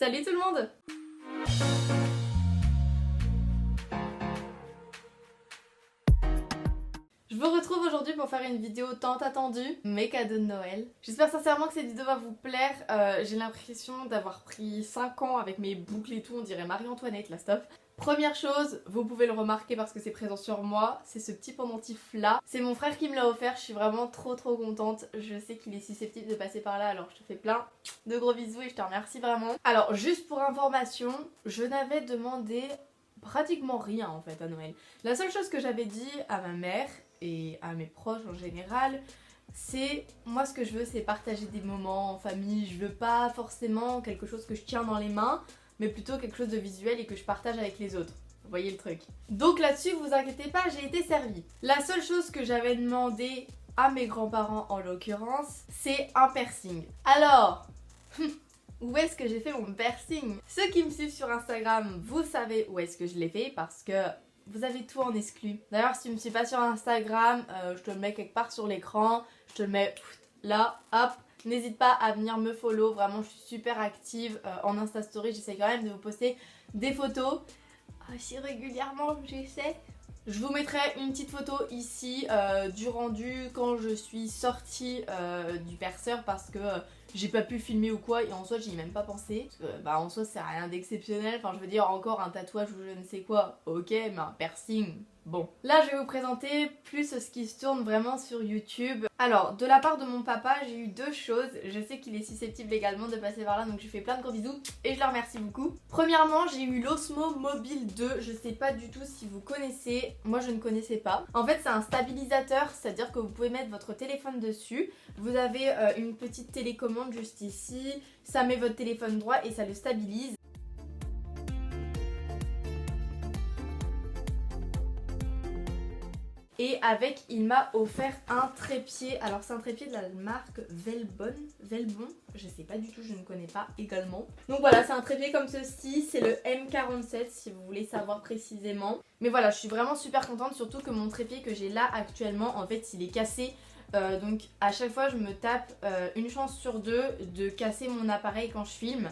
Salut tout le monde! Je vous retrouve aujourd'hui pour faire une vidéo tant attendue, mes cadeaux de Noël. J'espère sincèrement que cette vidéo va vous plaire. J'ai l'impression d'avoir pris 5 ans avec mes boucles et tout, on dirait Marie-Antoinette, la stuff. Première chose, vous pouvez le remarquer parce que c'est présent sur moi, c'est ce petit pendentif là. C'est mon frère qui me l'a offert, je suis vraiment trop contente. Je sais qu'il est susceptible de passer par là, alors je te fais plein de gros bisous et je te remercie vraiment. Alors juste pour information, je n'avais demandé pratiquement rien en fait à Noël. La seule chose que j'avais dit à ma mère et à mes proches en général, c'est moi ce que je veux c'est partager des moments en famille. Je veux pas forcément quelque chose que je tiens dans les mains, mais plutôt quelque chose de visuel et que je partage avec les autres. Vous voyez le truc. Donc là-dessus, vous inquiétez pas, j'ai été servie. La seule chose que j'avais demandé à mes grands-parents en l'occurrence, c'est un piercing. Alors, où est-ce que j'ai fait mon piercing? Ceux qui me suivent sur Instagram, vous savez où est-ce que je l'ai fait parce que vous avez tout en exclu. D'ailleurs, si tu me suis pas sur Instagram, je te le mets quelque part sur l'écran, je te le mets là, hop. N'hésite pas à venir me follow, vraiment je suis super active en Insta Story, j'essaie quand même de vous poster des photos. Si régulièrement j'essaie. Je vous mettrai une petite photo ici du rendu quand je suis sortie du perceur parce que j'ai pas pu filmer ou quoi et en soi j'y ai même pas pensé. Parce que en soi c'est rien d'exceptionnel, enfin je veux dire encore un tatouage ou je ne sais quoi, ok, mais un piercing, bon. Là je vais vous présenter plus ce qui se tourne vraiment sur YouTube. Alors de la part de mon papa j'ai eu deux choses, je sais qu'il est susceptible également de passer par là donc je lui fais plein de gros bisous et je le remercie beaucoup. Premièrement j'ai eu l'Osmo Mobile 2, je sais pas du tout si vous connaissez, moi je ne connaissais pas. En fait c'est un stabilisateur, c'est à dire que vous pouvez mettre votre téléphone dessus, vous avez une petite télécommande juste ici, ça met votre téléphone droit et ça le stabilise. Et avec, il m'a offert un trépied. Alors c'est un trépied de la marque Velbon, je sais pas du tout, je ne connais pas également. Donc voilà, c'est un trépied comme ceci, c'est le M47 si vous voulez savoir précisément. Mais voilà, je suis vraiment super contente, surtout que mon trépied que j'ai là actuellement, en fait il est cassé. Donc à chaque fois je me tape une chance sur deux de casser mon appareil quand je filme.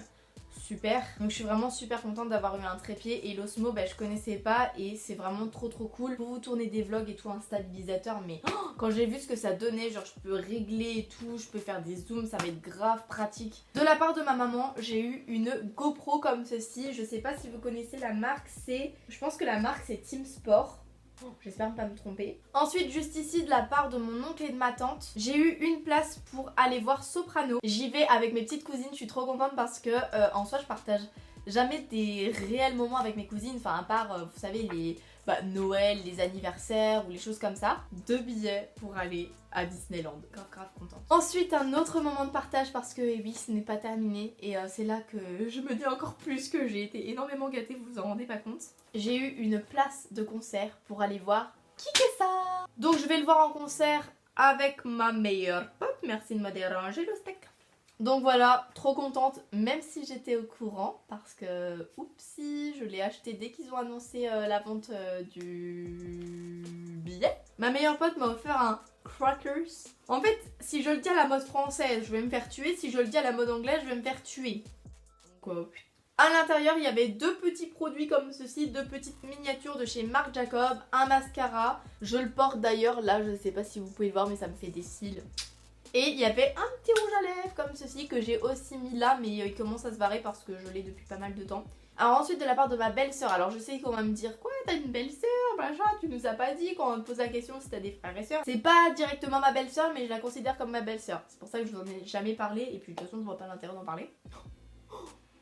Super, donc je suis vraiment super contente d'avoir eu un trépied et l'Osmo je connaissais pas et c'est vraiment trop cool pour vous tourner des vlogs et tout, un stabilisateur. Mais quand j'ai vu ce que ça donnait, genre je peux régler et tout, je peux faire des zooms, ça va être grave pratique. De la part de ma maman j'ai eu une GoPro comme ceci, je sais pas si vous connaissez la marque, je pense que la marque c'est Team Sport. J'espère ne pas me tromper. Ensuite, juste ici, de la part de mon oncle et de ma tante, j'ai eu une place pour aller voir Soprano. J'y vais avec mes petites cousines, je suis trop contente parce que en soi, je partage jamais des réels moments avec mes cousines. Enfin, à part, vous savez, les Noël, les anniversaires ou les choses comme ça. 2 billets pour aller à Disneyland. Grave contente. Ensuite, un autre moment de partage parce que oui, ce n'est pas terminé. Et c'est là que je me dis encore plus que j'ai été énormément gâtée, vous vous en rendez pas compte. J'ai eu une place de concert pour aller voir Kikessa. Donc je vais le voir en concert avec ma meilleure pote. Merci de me déranger le steak. Donc voilà, trop contente, même si j'étais au courant, parce que, oupsie, je l'ai acheté dès qu'ils ont annoncé la vente du billet. Ma meilleure pote m'a offert un Crackers. En fait, si je le dis à la mode française, je vais me faire tuer. Si je le dis à la mode anglaise, je vais me faire tuer. Donc, à l'intérieur, il y avait deux petits produits comme ceci, deux petites miniatures de chez Marc Jacob, un mascara. Je le porte d'ailleurs, là, je ne sais pas si vous pouvez le voir, mais ça me fait des cils. Et il y avait un petit rouge à lèvres comme ceci que j'ai aussi mis là, mais il commence à se barrer parce que je l'ai depuis pas mal de temps. Alors ensuite de la part de ma belle-sœur, alors je sais qu'on va me dire quoi, t'as une belle-sœur, machin, tu nous as pas dit quand on me pose la question si t'as des frères et sœurs. C'est pas directement ma belle-sœur, mais je la considère comme ma belle-sœur. C'est pour ça que je vous en ai jamais parlé et puis de toute façon je vois pas l'intérêt d'en parler.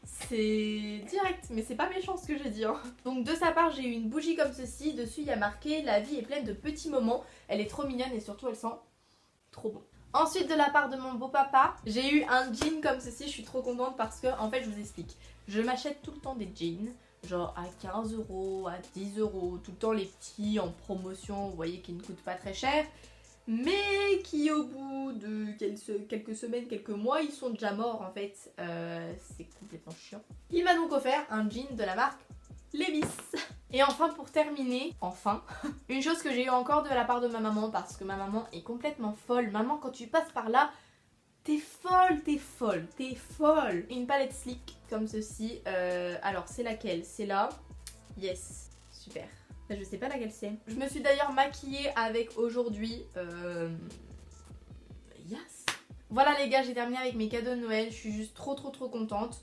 C'est direct, mais c'est pas méchant ce que j'ai dit. Donc de sa part j'ai eu une bougie comme ceci, dessus il y a marqué la vie est pleine de petits moments. Elle est trop mignonne et surtout elle sent trop bon. Ensuite de la part de mon beau papa, j'ai eu un jean comme ceci, je suis trop contente parce que en fait je vous explique. Je m'achète tout le temps des jeans, genre à 15 €, à 10 €, tout le temps les petits en promotion, vous voyez qui ne coûtent pas très cher. Mais qui au bout de quelques semaines, quelques mois, ils sont déjà morts en fait. C'est complètement chiant. Il m'a donc offert un jean de la marque Levi's. Et enfin pour terminer, une chose que j'ai eu encore de la part de ma maman parce que ma maman est complètement folle. Maman quand tu passes par là, T'es folle, t'es folle, t'es folle. Une palette slick comme ceci. Alors c'est laquelle? C'est là. Yes, super. Je sais pas laquelle c'est. Je me suis d'ailleurs maquillée avec aujourd'hui. Yes. Voilà les gars, j'ai terminé avec mes cadeaux de Noël. Je suis juste trop contente.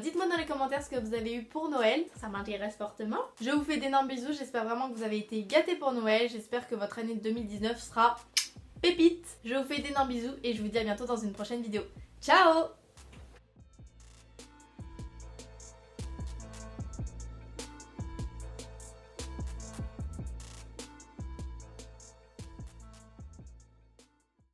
Dites-moi dans les commentaires ce que vous avez eu pour Noël, ça m'intéresse fortement. Je vous fais d'énormes bisous, j'espère vraiment que vous avez été gâtés pour Noël. J'espère que votre année 2019 sera pépite. Je vous fais d'énormes bisous et je vous dis à bientôt dans une prochaine vidéo. Ciao!